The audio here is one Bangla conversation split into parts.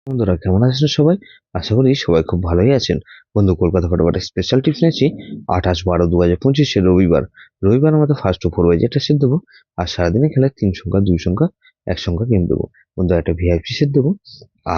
বন্ধুরা কেমন আছেন সবাই? আশা করি সবাই খুব ভালোই আছেন। বন্ধু, কলকাতা ফটোফাটের স্পেশাল টিপস নিয়েছি 28/12/2025 রবিবার। রবিবার আমাদের ফার্স্ট টু ফোর বাজেটটা সেট দেবো। আর সারাদিনে খেলায় 3 সংখ্যা 2 সংখ্যা 1 সংখ্যা গেম দেবো। বন্ধু, একটা ভিআইপি সেট দেবো।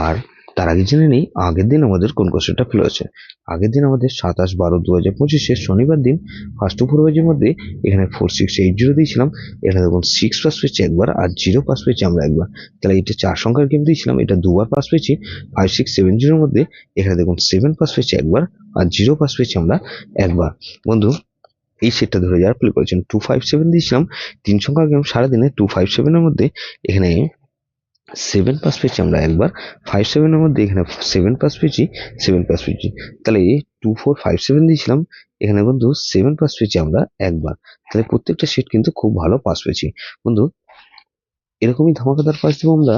আর তার আগে জেনে নেই আগের দিন আমাদের কোন কোশ্চেনটা ফেল হয়েছে। আগের দিন আমাদের 27/12/2025 শনিবার দিন ফার্স্ট টু ফোর বাজের মধ্যে এখানে 4680 দিয়েছিলাম। এখানে দেখুন 6 পাস পেয়েছি একবার আর 0 পাস পেয়েছি আমরা একবার। তাহলে এটা 4 সংখ্যার গেম দিয়েছিলাম, এটা দুবার পাস পেয়েছি। 5670 এর মধ্যে এখানে দেখুন 7 পাস পেয়েছি একবার আর 0 পাস পেয়েছি আমরা একবার। বন্ধু, এই সেটটা ধরে যারা প্লে করেছেন 257 দিয়েছিলাম 3 সংখ্যার গেম সারাদিনে। 257 এর মধ্যে এখানে 7 পাস পেয়েছি আমরা একবার। 57 এর মধ্যে এখানে 7 পাস পেয়েছি, 7 পাস পেয়েছি। তাহলে 2457 দিয়েছিলাম, এখানে বন্ধু 7 পাস পেয়েছি আমরা একবার। তাহলে প্রত্যেকটা সেট কিন্তু খুব ভালো পাস পেয়েছি। বন্ধু, এরকমই ধামাকাদার পাস দেবো আমরা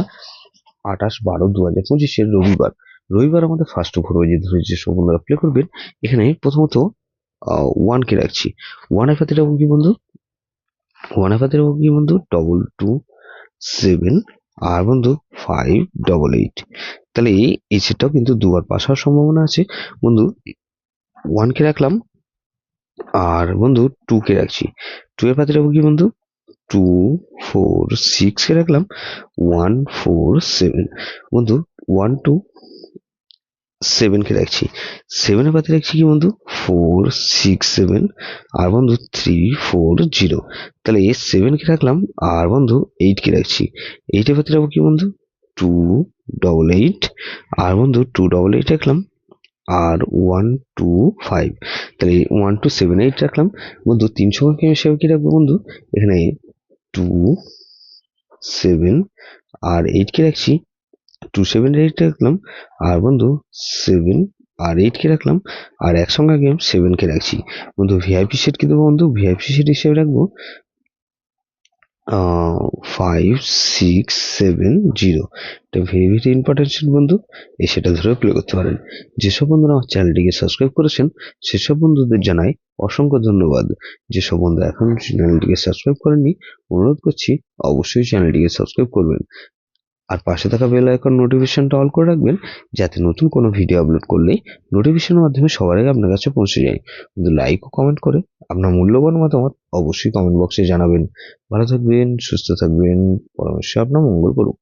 28/12/2025 রবিবার। রবিবার আমাদের ফার্স্ট টু ফোর বাজে ধরে যেসব বন্ধুরা প্লে করবেন, এখানে প্রথমত 1 কে রাখছি। 1 এর পাতে রাখবো কি বন্ধু? 1 এর পাতে রাখবো কি বন্ধু? 2227 আর বন্ধু 588। তাহলে এই সেটটাও কিন্তু দুবার পাস হওয়ার সম্ভাবনা আছে। বন্ধু, 1 কে রাখলাম আর বন্ধু 2 কে রাখছি। 2 এর পাতে রাখবো কি বন্ধু? 246 কে রাখলাম 147। বন্ধু, 127 কে রাখছি। 7 এর পাতে রাখছি কি বন্ধু? 467 আর বন্ধু 340। তাহলে 7 কে রাখলাম আর বন্ধু 8 কে রাখছি। 8 এর পাতে রাখবো কি বন্ধু? 288 আর বন্ধু 288 রাখলাম আর 125। তাহলে 1278 রাখলাম। বন্ধু, 3 সংখ্যাকে হিসেবে কি রাখবো বন্ধু? এখানে 27 আর 8 কে রাখছি। 278 রাখলাম আর বন্ধু 7 আর 8 কে রাখলাম আর এক সংখ্যা গেম 7 কে রাখছি। বন্ধু, ভিআইপি সেট কি দেবো বন্ধু? ভিআইপি সেট হিসেবে রাখবো 5670। এটা ভেরি ভেরি ইম্পর্টেন্ট সেট বন্ধু। এই সেটা ধরে প্লে করতে পারেন। যেসব বন্ধুরা আমার চ্যানেলটিকে সাবস্ক্রাইব করেছেন সেসব বন্ধুদের জানাই অসংখ্য ধন্যবাদ। যেসব বন্ধু এখন চ্যানেলটিকে সাবস্ক্রাইব করেননি, অনুরোধ করছি অবশ্যই চ্যানেলটিকে সাবস্ক্রাইব করবেন। আর পাশে থাকা বেল আইকন নোটিফিকেশনটা অল করে রাখবেন, যাতে নতুন কোনো ভিডিও আপলোড করলেই নোটিফিকেশনের মাধ্যমে সবার আগে আপনার কাছে পৌঁছে যায়। কিন্তু লাইক ও কমেন্ট করে আপনার মূল্যবান মতামত অবশ্যই কমেন্ট বক্সে জানাবেন। ভালো থাকবেন, সুস্থ থাকবেন, পরমেশ্বর আপনার মঙ্গল করুন।